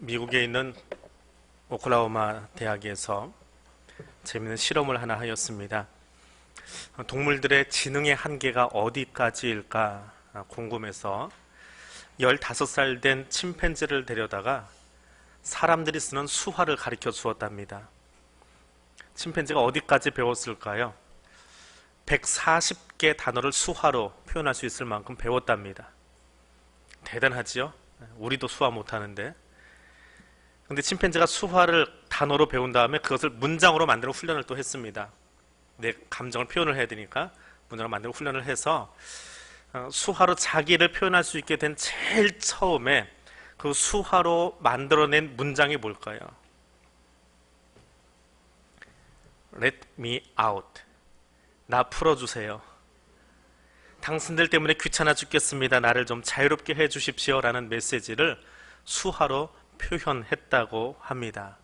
미국에 있는 오클라호마 대학에서 재미있는 실험을 하나 하였습니다. 동물들의 지능의 한계가 어디까지일까 궁금해서 15살 된 침팬지를 데려다가 사람들이 쓰는 수화를 가르쳐 주었답니다. 침팬지가 어디까지 배웠을까요? 140개 단어를 수화로 표현할 수 있을 만큼 배웠답니다. 대단하지요? 우리도 수화 못하는데. 근데 침팬지가 수화를 단어로 배운 다음에 그것을 문장으로 만드는 훈련을 또 했습니다. 내 감정을 표현을 해야 되니까 문장을 만들고 훈련을 해서 수화로 자기를 표현할 수 있게 된 제일 처음에 그 수화로 만들어낸 문장이 뭘까요? Let me out. 나 풀어주세요. 당신들 때문에 귀찮아 죽겠습니다. 나를 좀 자유롭게 해주십시오. 라는 메시지를 수화로 표현했다고 합니다.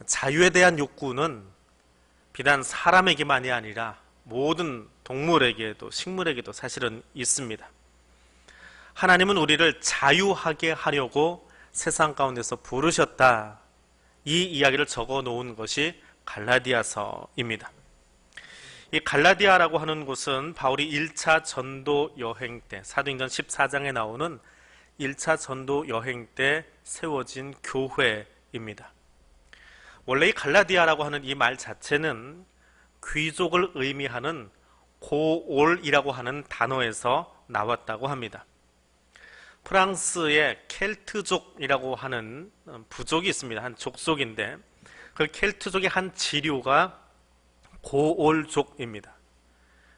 자유에 대한 욕구는 비단 사람에게만이 아니라 모든 동물에게도 식물에게도 사실은 있습니다. 하나님은 우리를 자유하게 하려고 세상 가운데서 부르셨다. 이 이야기를 적어 놓은 것이 갈라디아서입니다. 이 갈라디아라고 하는 곳은 바울이 1차 전도 여행 때, 사도행전 14장에 나오는 1차 전도 여행 때 세워진 교회입니다. 원래 이 갈라디아라고 하는 이 말 자체는 귀족을 의미하는 고올이라고 하는 단어에서 나왔다고 합니다. 프랑스의 켈트족이라고 하는 부족이 있습니다. 한 족속인데 그 켈트족의 한 지류가 고올족입니다.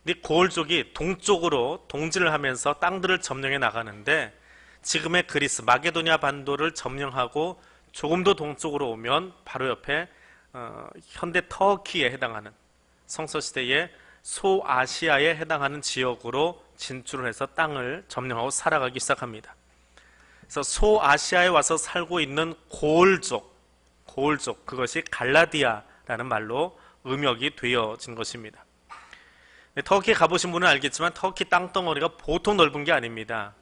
근데 고올족이 동쪽으로 동진을 하면서 땅들을 점령해 나가는데 지금의 그리스, 마게도니아 반도를 점령하고 조금 더 동쪽으로 오면 바로 옆에 현대 터키에 해당하는 성서시대의 소아시아에 해당하는 지역으로 진출을 해서 땅을 점령하고 살아가기 시작합니다. 그래서 소아시아에 와서 살고 있는 고올족, 그것이 갈라디아라는 말로 음역이 되어진 것입니다. 터키에 가보신 분은 알겠지만 터키 땅덩어리가 보통 넓은 게 아닙니다.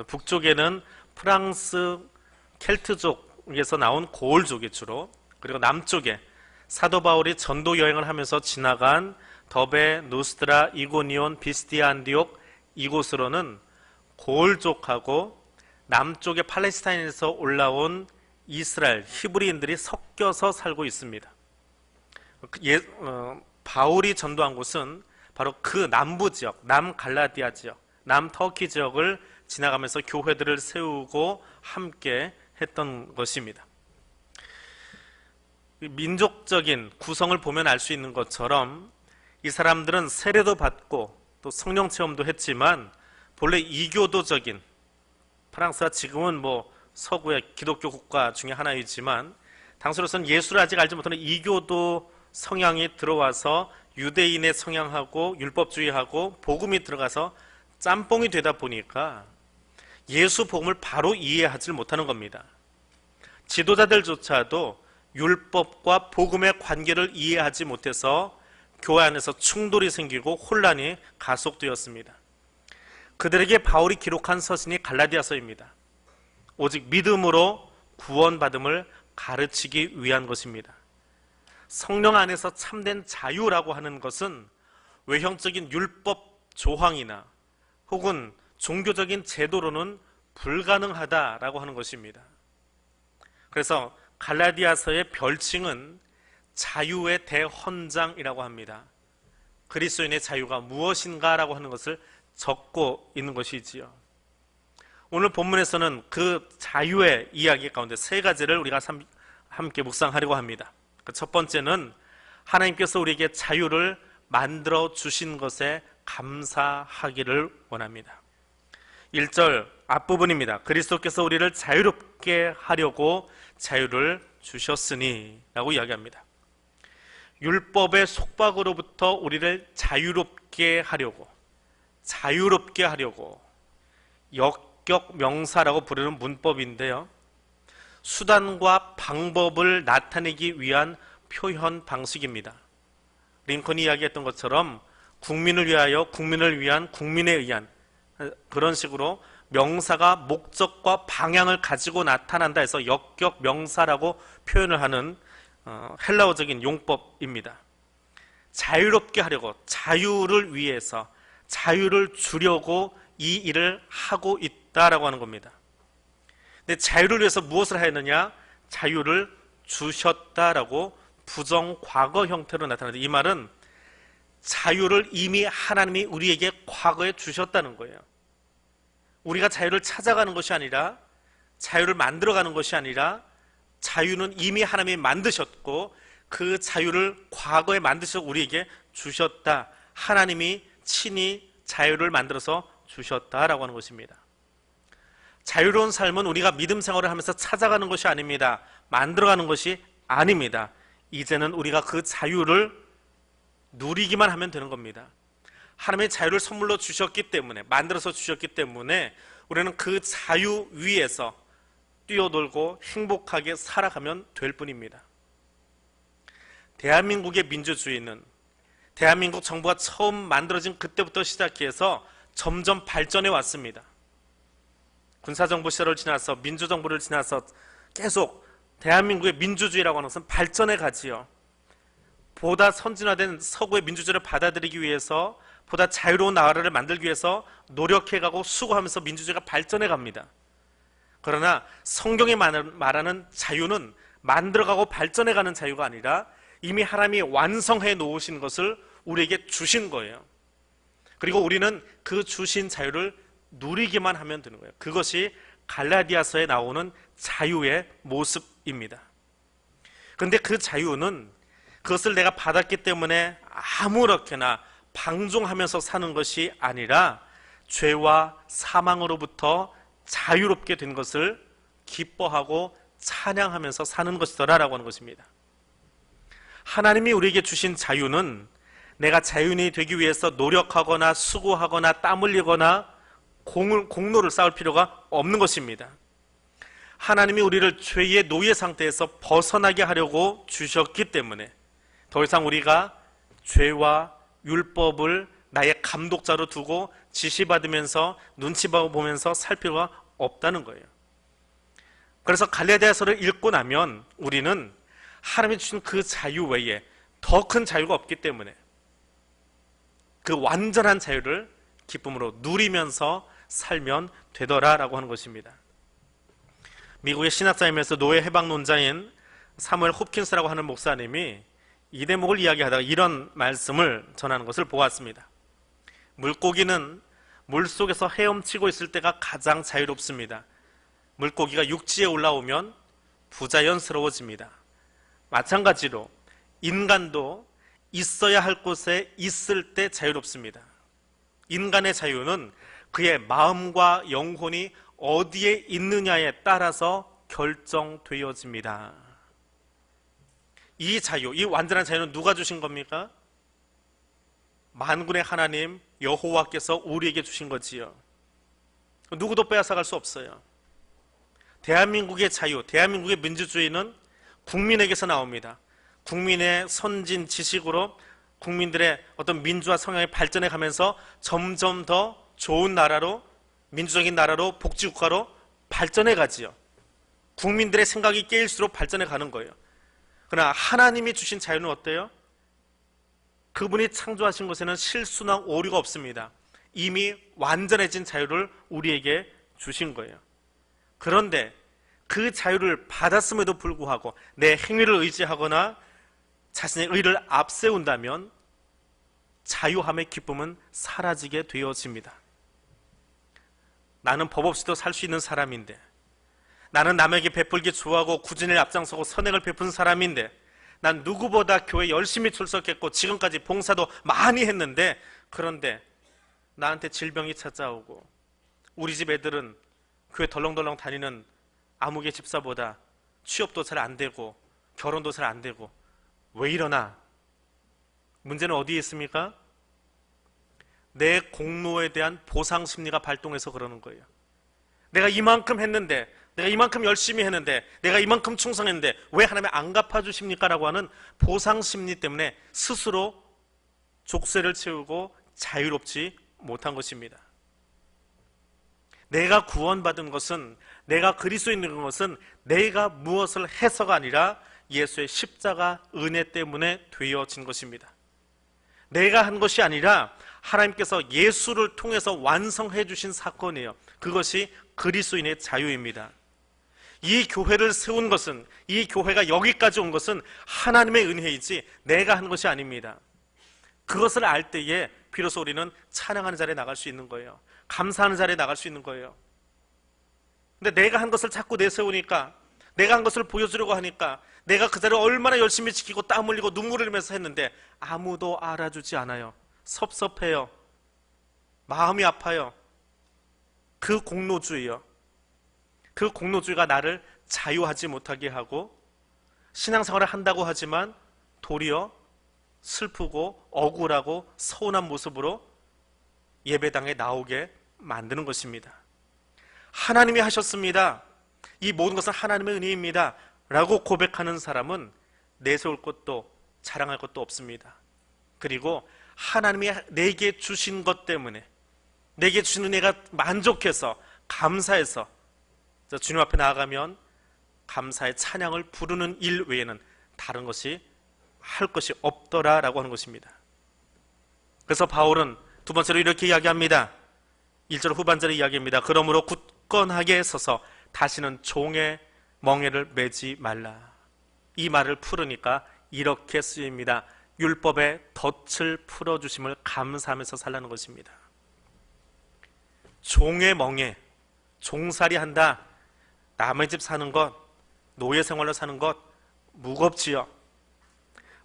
북쪽에는 프랑스 켈트족에서 나온 고올족이 주로, 그리고 남쪽에 사도 바울이 전도 여행을 하면서 지나간 더베, 누스드라, 이고니온, 비스디아, 안디옥 이곳으로는 고올족하고 남쪽의 팔레스타인에서 올라온 이스라엘, 히브리인들이 섞여서 살고 있습니다. 바울이 전도한 곳은 바로 그 남부 지역, 남갈라디아 지역, 남터키 지역을 지나가면서 교회들을 세우고 함께 했던 것입니다. 민족적인 구성을 보면 알 수 있는 것처럼 이 사람들은 세례도 받고 또 성령 체험도 했지만 본래 이교도적인, 프랑스가 지금은 서구의 기독교 국가 중에 하나이지만 당시로서는 예수를 아직 알지 못하는 이교도 성향이 들어와서 유대인의 성향하고 율법주의하고 복음이 들어가서 짬뽕이 되다 보니까 예수 복음을 바로 이해하지 못하는 겁니다. 지도자들조차도 율법과 복음의 관계를 이해하지 못해서 교회 안에서 충돌이 생기고 혼란이 가속되었습니다. 그들에게 바울이 기록한 서신이 갈라디아서입니다. 오직 믿음으로 구원받음을 가르치기 위한 것입니다. 성령 안에서 참된 자유라고 하는 것은 외형적인 율법 조항이나 혹은 종교적인 제도로는 불가능하다라고 하는 것입니다. 그래서 갈라디아서의 별칭은 자유의 대헌장이라고 합니다. 그리스도인의 자유가 무엇인가라고 하는 것을 적고 있는 것이지요. 오늘 본문에서는 그 자유의 이야기 가운데 세 가지를 우리가 함께 묵상하려고 합니다. 첫 번째는 하나님께서 우리에게 자유를 만들어 주신 것에 감사하기를 원합니다. 1절 앞부분입니다. 그리스도께서 우리를 자유롭게 하려고 자유를 주셨으니 라고 이야기합니다. 율법의 속박으로부터 우리를 자유롭게 하려고 역격 명사라고 부르는 문법인데요, 수단과 방법을 나타내기 위한 표현 방식입니다. 링컨이 이야기했던 것처럼 국민을 위하여, 국민을 위한, 국민에 의한, 그런 식으로 명사가 목적과 방향을 가지고 나타난다 해서 역격 명사라고 표현을 하는 헬라어적인 용법입니다. 자유롭게 하려고, 자유를 위해서, 자유를 주려고 이 일을 하고 있다라고 하는 겁니다. 근데 자유를 위해서 무엇을 하였느냐? 자유를 주셨다라고 부정 과거 형태로 나타나는데, 이 말은 자유를 이미 하나님이 우리에게 과거에 주셨다는 거예요. 우리가 자유를 찾아가는 것이 아니라, 자유를 만들어가는 것이 아니라, 자유는 이미 하나님이 만드셨고 그 자유를 과거에 만드셔서 우리에게 주셨다. 하나님이 친히 자유를 만들어서 주셨다라고 하는 것입니다. 자유로운 삶은 우리가 믿음 생활을 하면서 찾아가는 것이 아닙니다. 만들어가는 것이 아닙니다. 이제는 우리가 그 자유를 누리기만 하면 되는 겁니다. 하나님의 자유를 선물로 주셨기 때문에, 만들어서 주셨기 때문에 우리는 그 자유 위에서 뛰어놀고 행복하게 살아가면 될 뿐입니다. 대한민국의 민주주의는 대한민국 정부가 처음 만들어진 그때부터 시작해서 점점 발전해 왔습니다. 군사정부 시절을 지나서 민주정부를 지나서 계속 대한민국의 민주주의라고 하는 것은 발전해 가지요. 보다 선진화된 서구의 민주주의를 받아들이기 위해서, 보다 자유로운 나라를 만들기 위해서 노력해가고 수고하면서 민주주의가 발전해 갑니다. 그러나 성경이 말하는 자유는 만들어가고 발전해가는 자유가 아니라 이미 하나님이 완성해 놓으신 것을 우리에게 주신 거예요. 그리고 우리는 그 주신 자유를 누리기만 하면 되는 거예요. 그것이 갈라디아서에 나오는 자유의 모습입니다. 그런데 그 자유는 그것을 내가 받았기 때문에 아무렇게나 방종하면서 사는 것이 아니라 죄와 사망으로부터 자유롭게 된 것을 기뻐하고 찬양하면서 사는 것이더라라고 하는 것입니다. 하나님이 우리에게 주신 자유는 내가 자유인이 되기 위해서 노력하거나 수고하거나 땀 흘리거나 공로를 쌓을 필요가 없는 것입니다. 하나님이 우리를 죄의 노예 상태에서 벗어나게 하려고 주셨기 때문에 더 이상 우리가 죄와 율법을 나의 감독자로 두고 지시받으면서 눈치 보면서 살 필요가 없다는 거예요. 그래서 갈라디아서를 읽고 나면 우리는 하나님이 주신 그 자유 외에 더 큰 자유가 없기 때문에 그 완전한 자유를 기쁨으로 누리면서 살면 되더라라고 하는 것입니다. 미국의 신학자이면서 노예 해방론자인 사무엘 홉킨스라고 하는 목사님이 이 대목을 이야기하다가 이런 말씀을 전하는 것을 보았습니다. 물고기는 물속에서 헤엄치고 있을 때가 가장 자유롭습니다. 물고기가 육지에 올라오면 부자연스러워집니다. 마찬가지로 인간도 있어야 할 곳에 있을 때 자유롭습니다. 인간의 자유는 그의 마음과 영혼이 어디에 있느냐에 따라서 결정되어집니다. 이 자유, 이 완전한 자유는 누가 주신 겁니까? 만군의 하나님 여호와께서 우리에게 주신 거지요. 누구도 빼앗아갈 수 없어요. 대한민국의 자유, 대한민국의 민주주의는 국민에게서 나옵니다. 국민의 선진 지식으로 국민들의 어떤 민주화 성향이 발전해 가면서 점점 더 좋은 나라로, 민주적인 나라로, 복지국가로 발전해 가지요. 국민들의 생각이 깨일수록 발전해 가는 거예요. 그러나 하나님이 주신 자유는 어때요? 그분이 창조하신 것에는 실수나 오류가 없습니다. 이미 완전해진 자유를 우리에게 주신 거예요. 그런데 그 자유를 받았음에도 불구하고 내 행위를 의지하거나 자신의 의를 앞세운다면 자유함의 기쁨은 사라지게 되어집니다. 나는 법 없이도 살 수 있는 사람인데, 나는 남에게 베풀기 좋아하고 구진을 앞장서고 선행을 베푸는 사람인데, 난 누구보다 교회 열심히 출석했고 지금까지 봉사도 많이 했는데, 그런데 나한테 질병이 찾아오고 우리 집 애들은 교회 덜렁덜렁 다니는 아무개 집사보다 취업도 잘 안 되고 결혼도 잘 안 되고 왜 이러나? 문제는 어디에 있습니까? 내 공로에 대한 보상 심리가 발동해서 그러는 거예요. 내가 이만큼 했는데, 내가 이만큼 열심히 했는데, 내가 이만큼 충성했는데 왜 하나님이 안 갚아주십니까? 라고 하는 보상 심리 때문에 스스로 족쇄를 채우고 자유롭지 못한 것입니다. 내가 구원받은 것은, 내가 그리스도에 있는 것은 내가 무엇을 해서가 아니라 예수의 십자가 은혜 때문에 되어진 것입니다. 내가 한 것이 아니라 하나님께서 예수를 통해서 완성해 주신 사건이에요. 그것이 그리스도인의 자유입니다. 이 교회를 세운 것은, 이 교회가 여기까지 온 것은 하나님의 은혜이지 내가 한 것이 아닙니다. 그것을 알 때에 비로소 우리는 찬양하는 자리에 나갈 수 있는 거예요. 감사하는 자리에 나갈 수 있는 거예요. 근데 내가 한 것을 자꾸 내세우니까, 내가 한 것을 보여주려고 하니까, 내가 그 자리를 얼마나 열심히 지키고 땀 흘리고 눈물을 흘리면서 했는데 아무도 알아주지 않아요. 섭섭해요. 마음이 아파요. 그 공로주의요. 그 공로주의가 나를 자유하지 못하게 하고, 신앙생활을 한다고 하지만 도리어 슬프고 억울하고 서운한 모습으로 예배당에 나오게 만드는 것입니다. 하나님이 하셨습니다. 이 모든 것은 하나님의 은혜입니다 라고 고백하는 사람은 내세울 것도 자랑할 것도 없습니다. 그리고 하나님이 내게 주신 것 때문에, 내게 주신 은혜가 만족해서, 감사해서 주님 앞에 나아가면 감사의 찬양을 부르는 일 외에는 다른 것이 할 것이 없더라라고 하는 것입니다. 그래서 바울은 두 번째로 이렇게 이야기합니다. 1절 후반절에 이야기합니다. 그러므로 굳건하게 서서 다시는 종의 멍에를 매지 말라. 이 말을 풀으니까 이렇게 쓰입니다. 율법의 덫을 풀어주심을 감사하면서 살라는 것입니다. 종의 멍에, 종살이 한다, 남의 집 사는 것, 노예 생활로 사는 것 무겁지요.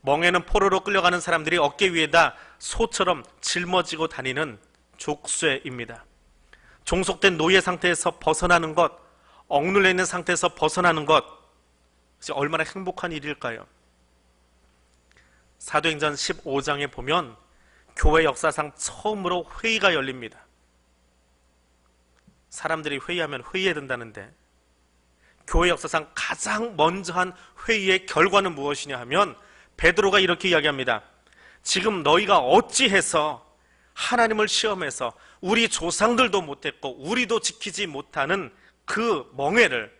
멍에는 포로로 끌려가는 사람들이 어깨 위에다 소처럼 짊어지고 다니는 족쇄입니다. 종속된 노예 상태에서 벗어나는 것, 억눌려 있는 상태에서 벗어나는 것, 얼마나 행복한 일일까요? 사도행전 15장에 보면 교회 역사상 처음으로 회의가 열립니다. 사람들이 회의하면 회의에 든다는데, 교회 역사상 가장 먼저 한 회의의 결과는 무엇이냐 하면 베드로가 이렇게 이야기합니다. 지금 너희가 어찌해서 하나님을 시험해서 우리 조상들도 못했고 우리도 지키지 못하는 그 멍에를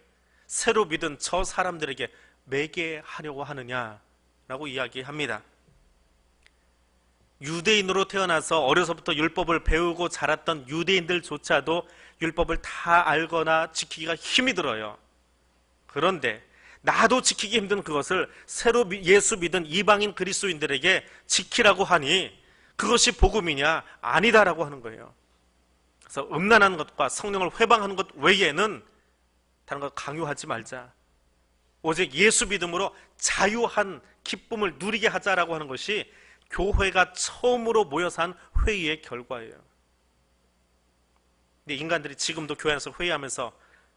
새로 믿은 저 사람들에게 매게 하려고 하느냐라고 이야기합니다. 유대인으로 태어나서 어려서부터 율법을 배우고 자랐던 유대인들조차도 율법을 다 알거나 지키기가 힘이 들어요. 그런데 나도 지키기 힘든 그것을 새로 예수 믿은 이방인 그리스도인들에게 지키라고 하니 그것이 복음이냐? 아니다라고 하는 거예요. 그래서 음란한 것과 성령을 회방하는 것 외에는 다른 것 강요하지 말자. 오직 예수 믿음으로 자유한 기쁨을 누리게 하자라고 하는 것이 교회가 처음으로 모여서 한 회의의 결과예요. 근데 인간들이 지금도 교회 안에서 회의하면서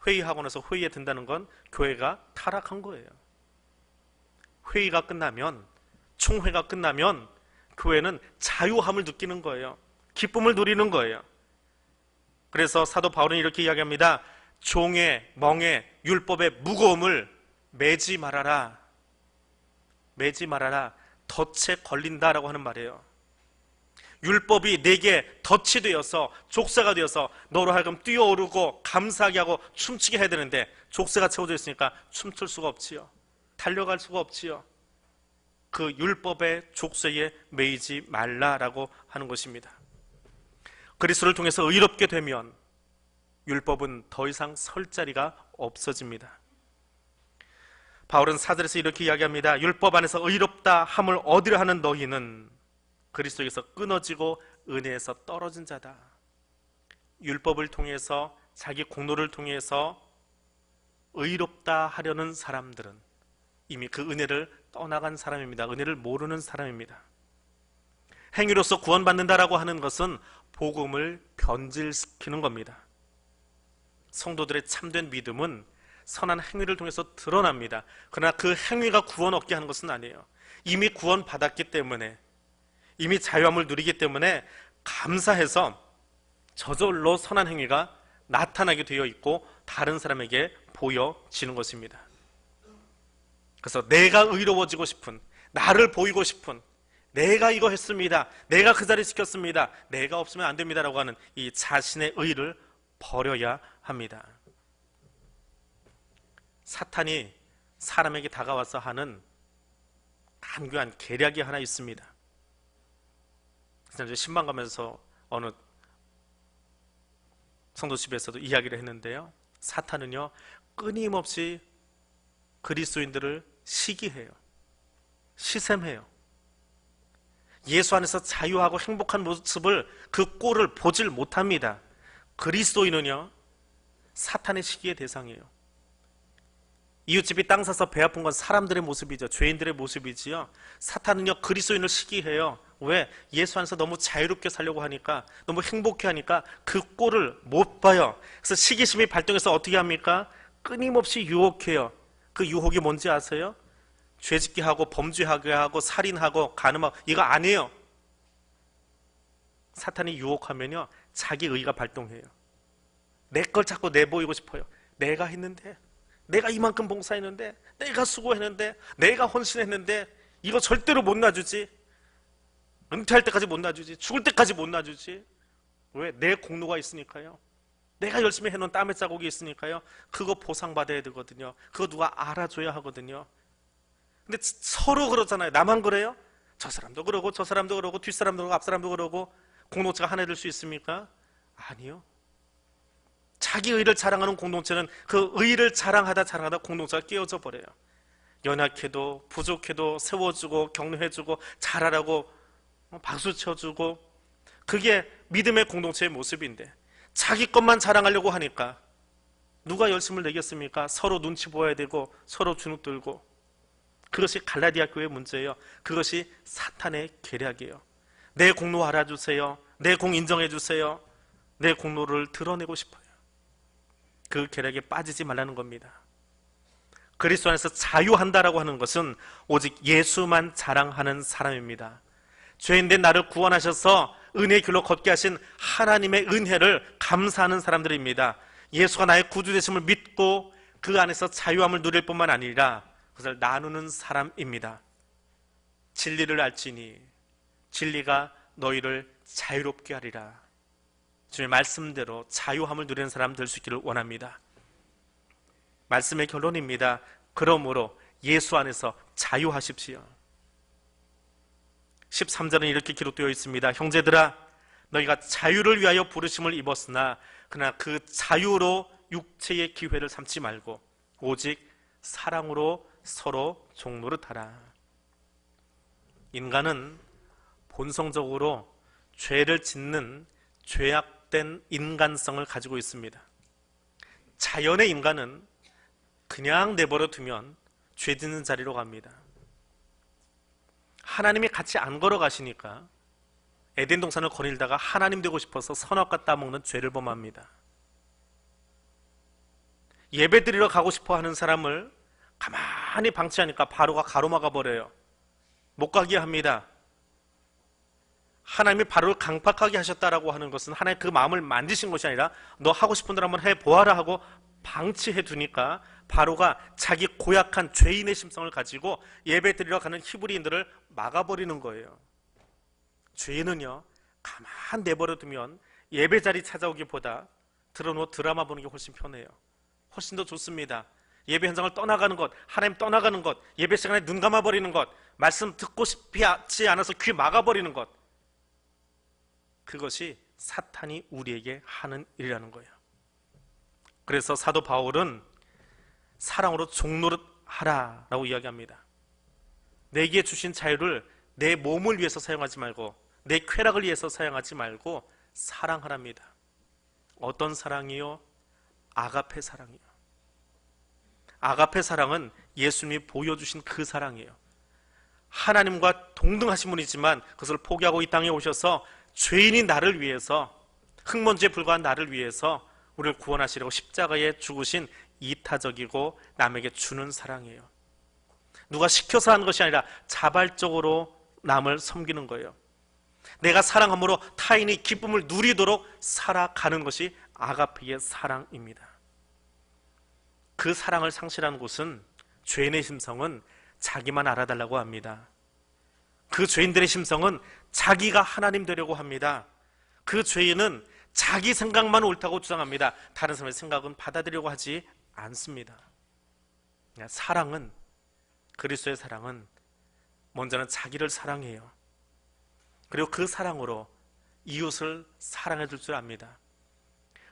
회의하고 나서 회의에 든다는 건 교회가 타락한 거예요. 회의가 끝나면, 총회가 끝나면 교회는 자유함을 느끼는 거예요. 기쁨을 누리는 거예요. 그래서 사도 바울은 이렇게 이야기합니다. 종의, 멍에, 율법의 무거움을 매지 말아라. 매지 말아라. 덫에 걸린다라고 하는 말이에요. 율법이 내게 덫이 되어서, 족쇄가 되어서 너로 하여금 뛰어오르고 감사하게 하고 춤추게 해야 되는데 족쇄가 채워져 있으니까 춤출 수가 없지요. 달려갈 수가 없지요. 그 율법의 족쇄에 매이지 말라라고 하는 것입니다. 그리스도를 통해서 의롭게 되면 율법은 더 이상 설 자리가 없어집니다. 바울은 4절에서 이렇게 이야기합니다. 율법 안에서 의롭다 함을 얻으려 하는 너희는 그리스도에서 끊어지고 은혜에서 떨어진 자다. 율법을 통해서, 자기 공로를 통해서 의롭다 하려는 사람들은 이미 그 은혜를 떠나간 사람입니다. 은혜를 모르는 사람입니다. 행위로서 구원받는다라고 하는 것은 복음을 변질시키는 겁니다. 성도들의 참된 믿음은 선한 행위를 통해서 드러납니다. 그러나 그 행위가 구원 얻게 하는 것은 아니에요. 이미 구원받았기 때문에, 이미 자유함을 누리기 때문에 감사해서 저절로 선한 행위가 나타나게 되어 있고 다른 사람에게 보여지는 것입니다. 그래서 내가 의로워지고 싶은, 나를 보이고 싶은, 내가 이거 했습니다, 내가 그 자리 지켰습니다, 내가 없으면 안 됩니다라고 하는 이 자신의 의를 버려야 합니다. 사탄이 사람에게 다가와서 하는 간교한 계략이 하나 있습니다. 지난주에 신방 가면서 어느 성도 집에서도 이야기를 했는데요, 사탄은요 끊임없이 그리스도인들을 시기해요. 시샘해요. 예수 안에서 자유하고 행복한 모습을, 그 꼴을 보질 못합니다. 그리스도인은요 사탄의 시기의 대상이에요. 이웃집이 땅 사서 배 아픈 건 사람들의 모습이죠. 죄인들의 모습이지요. 사탄은요 그리스도인을 시기해요. 왜? 예수 안에서 너무 자유롭게 살려고 하니까, 너무 행복해 하니까 그 꼴을 못 봐요. 그래서 시기심이 발동해서 어떻게 합니까? 끊임없이 유혹해요. 그 유혹이 뭔지 아세요? 죄짓게 하고 범죄하게 하고 살인하고 간음하고, 이거 아니에요. 사탄이 유혹하면요 자기 의가 발동해요. 내 걸 자꾸 내보이고 싶어요. 내가 했는데, 내가 이만큼 봉사했는데, 내가 수고했는데, 내가 헌신했는데, 이거 절대로 못 놔주지. 은퇴할 때까지 못 놔주지. 죽을 때까지 못 놔주지. 왜? 내 공로가 있으니까요. 내가 열심히 해놓은 땀의 자국이 있으니까요. 그거 보상받아야 되거든요. 그거 누가 알아줘야 하거든요. 근데 서로 그러잖아요. 나만 그래요? 저 사람도 그러고 저 사람도 그러고 뒷사람도 그러고 앞사람도 그러고 공동체가 하나 될 수 있습니까? 아니요. 자기 의를 자랑하는 공동체는 그 의를 자랑하다 공동체가 깨어져 버려요. 연약해도 부족해도 세워주고 격려해주고 잘하라고 박수 쳐주고, 그게 믿음의 공동체의 모습인데, 자기 것만 자랑하려고 하니까 누가 열심을 내겠습니까? 서로 눈치 보아야 되고 서로 주눅 들고. 그것이 갈라디아 교회의 문제예요. 그것이 사탄의 계략이에요. 내 공로 알아주세요. 내 공 인정해주세요. 내 공로를 드러내고 싶어요. 그 계략에 빠지지 말라는 겁니다. 그리스도 안에서 자유한다라고 하는 것은 오직 예수만 자랑하는 사람입니다. 죄인된 나를 구원하셔서 은혜의 길로 걷게 하신 하나님의 은혜를 감사하는 사람들입니다. 예수가 나의 구주 되심을 믿고 그 안에서 자유함을 누릴 뿐만 아니라 그것을 나누는 사람입니다. 진리를 알지니 진리가 너희를 자유롭게 하리라. 주님의 말씀대로 자유함을 누리는 사람 될 수 있기를 원합니다. 말씀의 결론입니다. 그러므로 예수 안에서 자유하십시오. 13절은 이렇게 기록되어 있습니다. 형제들아, 너희가 자유를 위하여 부르심을 입었으나 그러나 그 자유로 육체의 기회를 삼지 말고 오직 사랑으로 서로 종노릇하라. 인간은 본성적으로 죄를 짓는 죄악된 인간성을 가지고 있습니다. 자연의 인간은 그냥 내버려 두면 죄 짓는 자리로 갑니다. 하나님이 같이 안 걸어가시니까 에덴 동산을 거닐다가 하나님 되고 싶어서 선악과 따먹는 죄를 범합니다. 예배 드리러 가고 싶어 하는 사람을 가만히 방치하니까 바로가 가로막아 버려요. 못 가게 합니다. 하나님이 바로를 강팍하게 하셨다라고 하는 것은 하나님 그 마음을 만지신 것이 아니라 너 하고 싶은 대로 한번 해보아라 하고 방치해 두니까 바로가 자기 고약한 죄인의 심성을 가지고 예배 드리러 가는 히브리인들을 막아버리는 거예요. 죄인은요 가만 내버려 두면 예배 자리 찾아오기보다 들어놓고 드라마 보는 게 훨씬 편해요. 훨씬 더 좋습니다. 예배 현장을 떠나가는 것, 하나님 떠나가는 것, 예배 시간에 눈 감아버리는 것, 말씀 듣고 싶지 않아서 귀 막아버리는 것, 그것이 사탄이 우리에게 하는 일이라는 거예요. 그래서 사도 바울은 사랑으로 종노릇하라 라고 이야기합니다. 내게 주신 자유를 내 몸을 위해서 사용하지 말고 내 쾌락을 위해서 사용하지 말고 사랑하랍니다. 어떤 사랑이요? 아가페 사랑이요. 아가페 사랑은 예수님이 보여주신 그 사랑이에요. 하나님과 동등하신 분이지만 그것을 포기하고 이 땅에 오셔서 죄인인 나를 위해서, 흙먼지에 불과한 나를 위해서 우리를 구원하시려고 십자가에 죽으신 이타적이고 남에게 주는 사랑이에요. 누가 시켜서 하는 것이 아니라 자발적으로 남을 섬기는 거예요. 내가 사랑함으로 타인이 기쁨을 누리도록 살아가는 것이 아가페의 사랑입니다. 그 사랑을 상실하는 곳은 죄인의 심성은 자기만 알아달라고 합니다. 그 죄인들의 심성은 자기가 하나님 되려고 합니다. 그 죄인은 자기 생각만 옳다고 주장합니다. 다른 사람의 생각은 받아들이려고 하지 않습니다. 사랑은, 그리스도의 사랑은 먼저는 자기를 사랑해요. 그리고 그 사랑으로 이웃을 사랑해 줄 줄 압니다.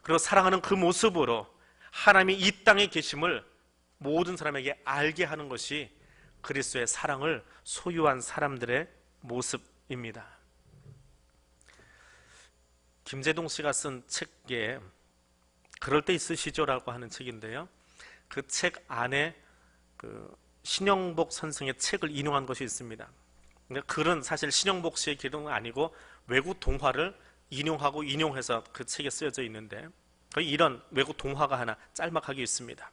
그리고 사랑하는 그 모습으로 하나님이 이 땅에 계심을 모든 사람에게 알게 하는 것이 그리스도의 사랑을 소유한 사람들의 모습입니다. 김재동 씨가 쓴 책에 그럴 때 있으시죠라고 하는 책인데요, 그 책 안에 신영복 선생의 책을 인용한 것이 있습니다. 글은 사실 신영복 씨의 글은 아니고 외국 동화를 인용하고 인용해서 그 책에 쓰여져 있는데, 이런 외국 동화가 하나 짤막하게 있습니다.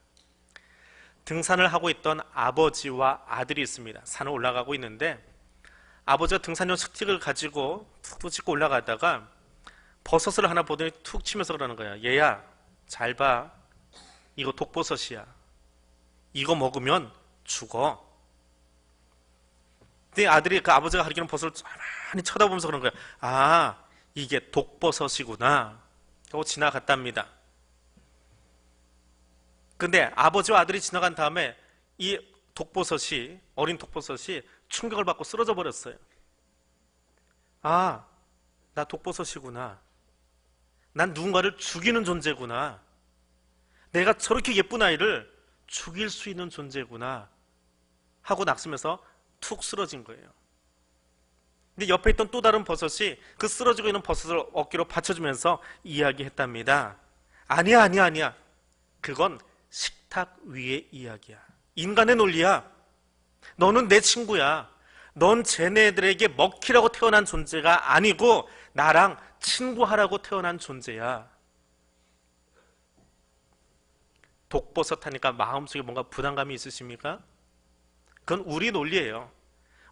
등산을 하고 있던 아버지와 아들이 있습니다. 산을 올라가고 있는데 아버지가 등산용 스틱을 가지고 툭툭 치고 올라가다가 버섯을 하나 보더니 툭 치면서 그러는 거야. 얘야, 잘 봐. 이거 독버섯이야. 이거 먹으면 죽어. 근데 아들이 그 아버지가 가리키는 버섯을 많이 쳐다보면서 그런 거야. 아, 이게 독버섯이구나 하고 지나갔답니다. 근데 아버지와 아들이 지나간 다음에 이 독버섯이, 어린 독버섯이 충격을 받고 쓰러져 버렸어요. 아, 나 독버섯이구나. 난 누군가를 죽이는 존재구나. 내가 저렇게 예쁜 아이를 죽일 수 있는 존재구나 하고 낙심해서 툭 쓰러진 거예요. 근데 옆에 있던 또 다른 버섯이 그 쓰러지고 있는 버섯을 어깨로 받쳐주면서 이야기했답니다. 아니야, 아니야, 아니야. 그건 식탁 위의 이야기야. 인간의 논리야. 너는 내 친구야. 넌 쟤네들에게 먹히라고 태어난 존재가 아니고 나랑 친구하라고 태어난 존재야. 독버섯 하니까 마음속에 뭔가 부담감이 있으십니까? 그건 우리 논리예요.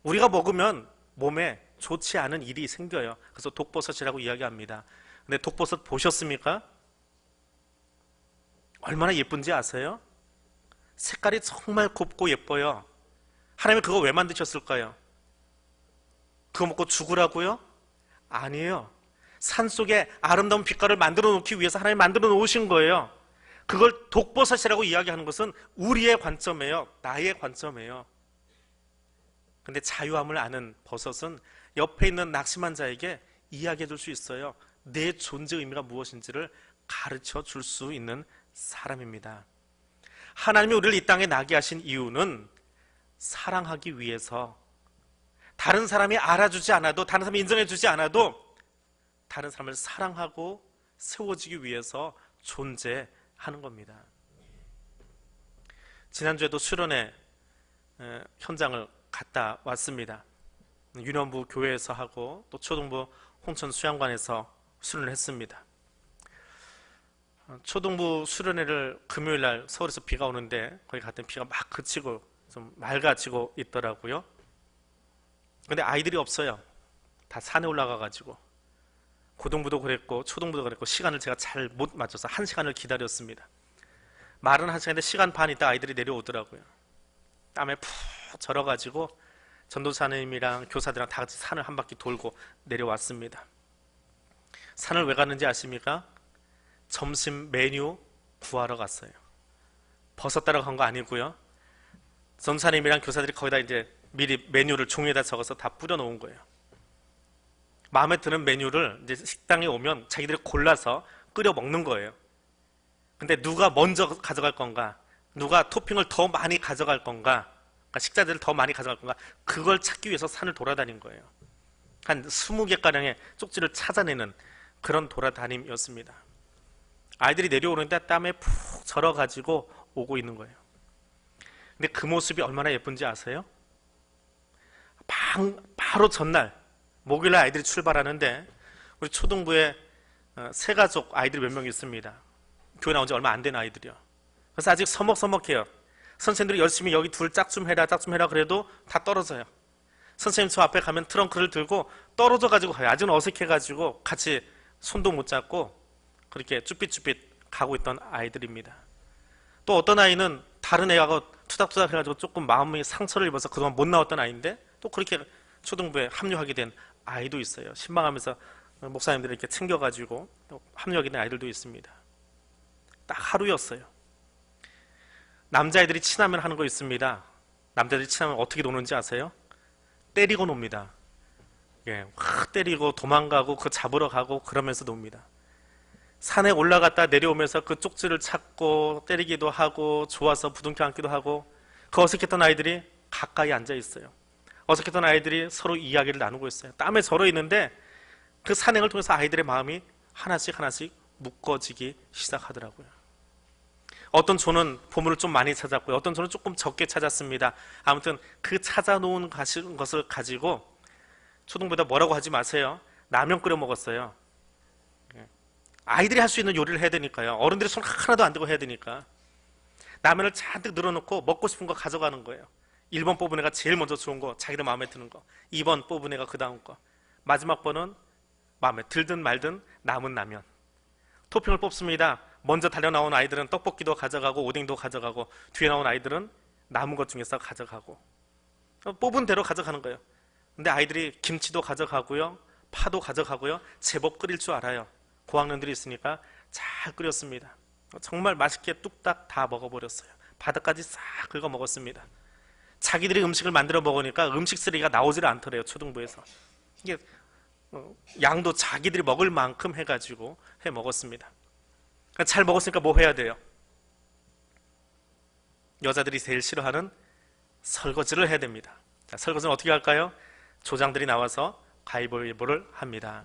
우리가 먹으면 몸에 좋지 않은 일이 생겨요. 그래서 독버섯이라고 이야기합니다. 근데 독버섯 보셨습니까? 얼마나 예쁜지 아세요? 색깔이 정말 곱고 예뻐요. 하나님이 그거 왜 만드셨을까요? 그거 먹고 죽으라고요? 아니에요. 산속에 아름다운 빛깔을 만들어 놓기 위해서 하나님이 만들어 놓으신 거예요. 그걸 독버섯이라고 이야기하는 것은 우리의 관점이에요. 나의 관점이에요. 근데 자유함을 아는 버섯은 옆에 있는 낙심한 자에게 이야기해 줄 수 있어요. 내 존재 의미가 무엇인지를 가르쳐 줄 수 있는 사람입니다. 하나님이 우리를 이 땅에 나게 하신 이유는 사랑하기 위해서, 다른 사람이 알아주지 않아도, 다른 사람이 인정해 주지 않아도 다른 사람을 사랑하고 세워지기 위해서 존재하는 겁니다. 지난주에도 수련회 현장을 갔다 왔습니다. 유년부 교회에서 하고 또 초등부 홍천 수양관에서 수련을 했습니다. 초등부 수련회를 금요일날 서울에서 비가 오는데 거기 갔더니 비가 막 그치고 좀 맑아지고 있더라고요. 근데 아이들이 없어요. 다 산에 올라가가지고. 고등부도 그랬고 초등부도 그랬고 시간을 제가 잘 못 맞춰서 1시간을 기다렸습니다. 말은 1시간인데 시간 반 있다 아이들이 내려오더라고요. 땀에 푹 절어가지고 전도사님이랑 교사들이랑 다 같이 산을 한 바퀴 돌고 내려왔습니다. 산을 왜 갔는지 아십니까? 점심 메뉴 구하러 갔어요. 버섯 따러 간 거 아니고요. 전도사님이랑 교사들이 거기다 이제 미리 메뉴를 종이에다 적어서 다 뿌려놓은 거예요. 마음에 드는 메뉴를 이제 식당에 오면 자기들이 골라서 끓여 먹는 거예요. 근데 누가 먼저 가져갈 건가, 누가 토핑을 더 많이 가져갈 건가, 그러니까 식자재를 더 많이 가져갈 건가, 그걸 찾기 위해서 산을 돌아다닌 거예요. 한 20개가량의 쪽지를 찾아내는 그런 돌아다님이었습니다. 아이들이 내려오는데 땀에 푹 절어가지고 오고 있는 거예요. 근데 그 모습이 얼마나 예쁜지 아세요? 바로 전날 목요일날 아이들이 출발하는데 우리 초등부에 세 가족 아이들이 몇 명 있습니다. 교회 나온 지 얼마 안 된 아이들이요. 그래서 아직 서먹서먹해요. 선생님들이 열심히 여기 둘 짝 좀 해라 그래도 다 떨어져요. 선생님 저 앞에 가면 트렁크를 들고 떨어져 가지고 가요. 아직은 어색해 가지고 같이 손도 못 잡고 그렇게 쭈삣쭈삣 가고 있던 아이들입니다. 또 어떤 아이는 다른 애하고 투닥투닥 해가지고 조금 마음의 상처를 입어서 그동안 못 나왔던 아이인데 또 그렇게 초등부에 합류하게 된 아이도 있어요. 신방하면서 목사님들이 이렇게 챙겨가지고 또 합력있는 아이들도 있습니다. 딱 하루였어요. 남자애들이 친하면 하는 거 있습니다. 남자들이 친하면 어떻게 노는지 아세요? 때리고 놉니다. 예, 확 때리고 도망가고 그 잡으러 가고 그러면서 놉니다. 산에 올라갔다 내려오면서 그 쪽지를 찾고 때리기도 하고 좋아서 부둥켜 안기도 하고, 그 어색했던 아이들이 가까이 앉아 있어요. 어색했던 아이들이 서로 이야기를 나누고 있어요. 땀에 절어 있는데 그 산행을 통해서 아이들의 마음이 하나씩 하나씩 묶어지기 시작하더라고요. 어떤 조는 보물을 좀 많이 찾았고요. 어떤 조는 조금 적게 찾았습니다. 아무튼 그 찾아놓은 것을 가지고 초등부에다 뭐라고 하지 마세요. 라면 끓여 먹었어요. 아이들이 할 수 있는 요리를 해야 되니까요. 어른들이 손 하나도 안 대고 해야 되니까. 라면을 잔뜩 늘어놓고 먹고 싶은 거 가져가는 거예요. 1번 뽑은 애가 제일 먼저 좋은 거, 자기들 마음에 드는 거. 2번 뽑은 애가 그 다음 거. 마지막 번은 마음에 들든 말든 남은 라면. 토핑을 뽑습니다. 먼저 달려 나온 아이들은 떡볶이도 가져가고 오뎅도 가져가고, 뒤에 나온 아이들은 남은 것 중에서 가져가고, 뽑은 대로 가져가는 거예요. 근데 아이들이 김치도 가져가고요, 파도 가져가고요, 제법 끓일 줄 알아요. 고학년들이 있으니까 잘 끓였습니다. 정말 맛있게 뚝딱 다 먹어버렸어요. 바닥까지 싹 긁어 먹었습니다. 자기들이 음식을 만들어 먹으니까 음식 쓰레기가 나오질 않더래요. 초등부에서. 이게 양도 자기들이 먹을 만큼 해가지고 해 먹었습니다. 잘 먹었으니까 뭐 해야 돼요? 여자들이 제일 싫어하는 설거지를 해야 됩니다. 자, 설거지는 어떻게 할까요? 조장들이 나와서 가위바위보를 합니다.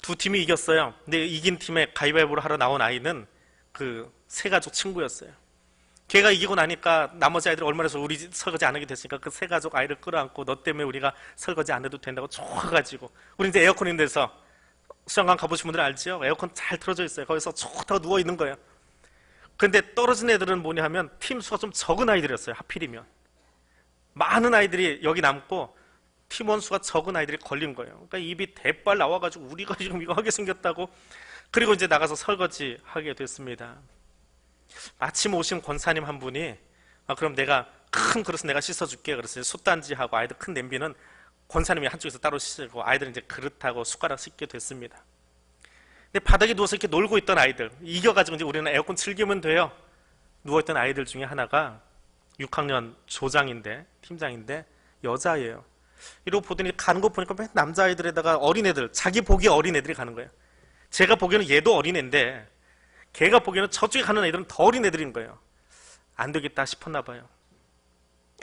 두 팀이 이겼어요. 근데 이긴 팀에 가위바위보를 하러 나온 아이는 그 새가족 친구였어요. 걔가 이기고 나니까 나머지 아이들이 얼마나 해서 우리 설거지 안 하게 됐으니까 그 새가족 아이를 끌어안고 너 때문에 우리가 설거지 안 해도 된다고 좋아가지고, 우리 이제 에어컨 있는 데서 수영관 가보신 분들은 알지요? 에어컨 잘 틀어져 있어요. 거기서 좋다고 누워 있는 거예요. 근데 떨어진 애들은 뭐냐 하면 팀 수가 좀 적은 아이들이었어요. 하필이면 많은 아이들이 여기 남고 팀원 수가 적은 아이들이 걸린 거예요. 그러니까 입이 대빨 나와가지고 우리가 지금 이거 하게 생겼다고. 그리고 이제 나가서 설거지 하게 됐습니다. 마침 오신 권사님 한 분이 그럼 내가 큰 그릇은 내가 씻어줄게. 그래서 솥단지하고 아이들 큰 냄비는 권사님이 한쪽에서 따로 씻고 아이들은 이제 그릇하고 숟가락 씻게 됐습니다. 근데 바닥에 누워서 이렇게 놀고 있던 아이들, 이겨가지고 이제 우리는 에어컨 즐기면 돼요. 누워있던 아이들 중에 하나가 6학년 조장인데, 팀장인데 여자예요. 이러고 보더니 가는 거 보니까 맨 남자아이들에다가 어린애들, 자기 보기에 어린애들이 가는 거예요. 제가 보기에는 얘도 어린애인데 걔가 보기에는 저쪽에 가는 애들은 더 어린애들인 거예요. 안 되겠다 싶었나 봐요.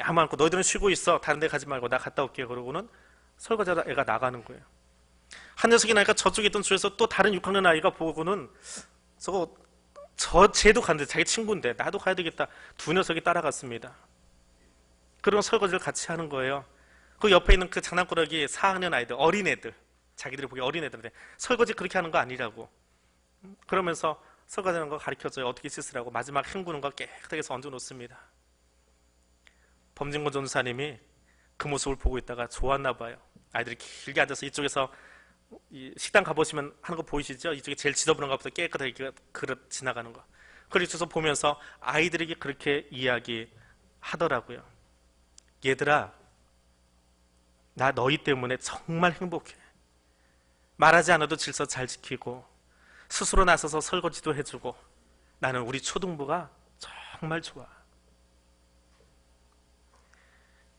아무 않고 너희들은 쉬고 있어. 다른 데 가지 말고 나 갔다 올게. 그러고는 설거지하다 애가 나가는 거예요. 한 녀석이 나니까 저쪽에 있던 조에서 또 다른 6학년 아이가 보고는 쟤도 갔는데 자기 친구인데 나도 가야 되겠다. 두 녀석이 따라갔습니다. 그런 설거지를 같이 하는 거예요. 그 옆에 있는 그 장난꾸러기 4학년 아이들, 어린애들, 자기들이 보기에 어린애들인데 설거지 그렇게 하는 거 아니라고 그러면서 설거지하는 거 가르쳐줘요. 어떻게 씻으라고. 마지막 헹구는 거 깨끗하게 해서 얹어 놓습니다. 범진권 전사님이 그 모습을 보고 있다가 좋았나 봐요. 아이들이 길게 앉아서 이쪽에서 식당 가보시면 하는 거 보이시죠? 이쪽에 제일 지저분한 것부터 깨끗하게 그릇 지나가는 거. 그래서 보면서 아이들에게 그렇게 이야기하더라고요. 얘들아, 나 너희 때문에 정말 행복해. 말하지 않아도 질서 잘 지키고 스스로 나서서 설거지도 해주고 나는 우리 초등부가 정말 좋아.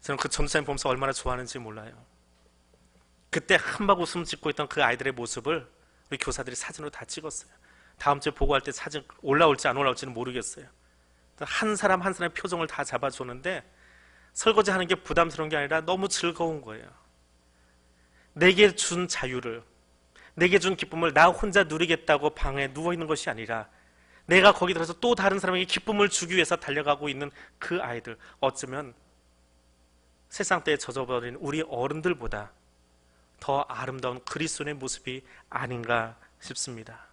저는 그 전사님 보면서 얼마나 좋아하는지 몰라요. 그때 한박 웃음 짓고 있던 그 아이들의 모습을 우리 교사들이 사진으로 다 찍었어요. 다음 주에 보고할 때 사진 올라올지 안 올라올지는 모르겠어요. 한 사람 한 사람의 표정을 다 잡아줬는데 설거지 하는 게 부담스러운 게 아니라 너무 즐거운 거예요. 내게 준 자유를, 내게 준 기쁨을 나 혼자 누리겠다고 방에 누워있는 것이 아니라 내가 거기 들어서 또 다른 사람에게 기쁨을 주기 위해서 달려가고 있는 그 아이들, 어쩌면 세상 때에 젖어버린 우리 어른들보다 더 아름다운 그리스도의 모습이 아닌가 싶습니다.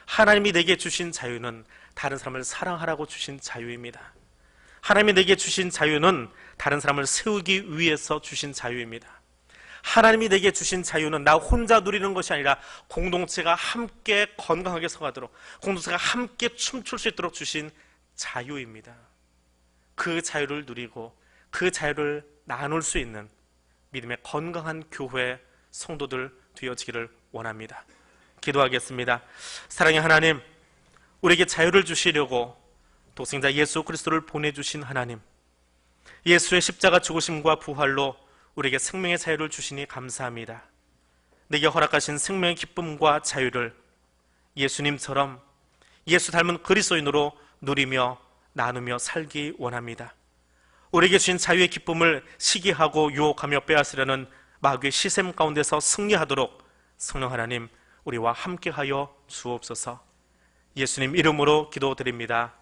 하나님이 내게 주신 자유는 다른 사람을 사랑하라고 주신 자유입니다. 하나님이 내게 주신 자유는 다른 사람을 세우기 위해서 주신 자유입니다. 하나님이 내게 주신 자유는 나 혼자 누리는 것이 아니라 공동체가 함께 건강하게 서가도록, 공동체가 함께 춤출 수 있도록 주신 자유입니다. 그 자유를 누리고 그 자유를 나눌 수 있는 믿음의 건강한 교회 성도들 되어지기를 원합니다. 기도하겠습니다. 사랑의 하나님, 우리에게 자유를 주시려고 독생자 예수 그리스도를 보내주신 하나님, 예수의 십자가 죽으심과 부활로 우리에게 생명의 자유를 주시니 감사합니다. 내게 허락하신 생명의 기쁨과 자유를 예수님처럼 예수 닮은 그리스도인으로 누리며 나누며 살기 원합니다. 우리에게 주신 자유의 기쁨을 시기하고 유혹하며 빼앗으려는 마귀의 시샘 가운데서 승리하도록 성령 하나님 우리와 함께하여 주옵소서. 예수님 이름으로 기도드립니다.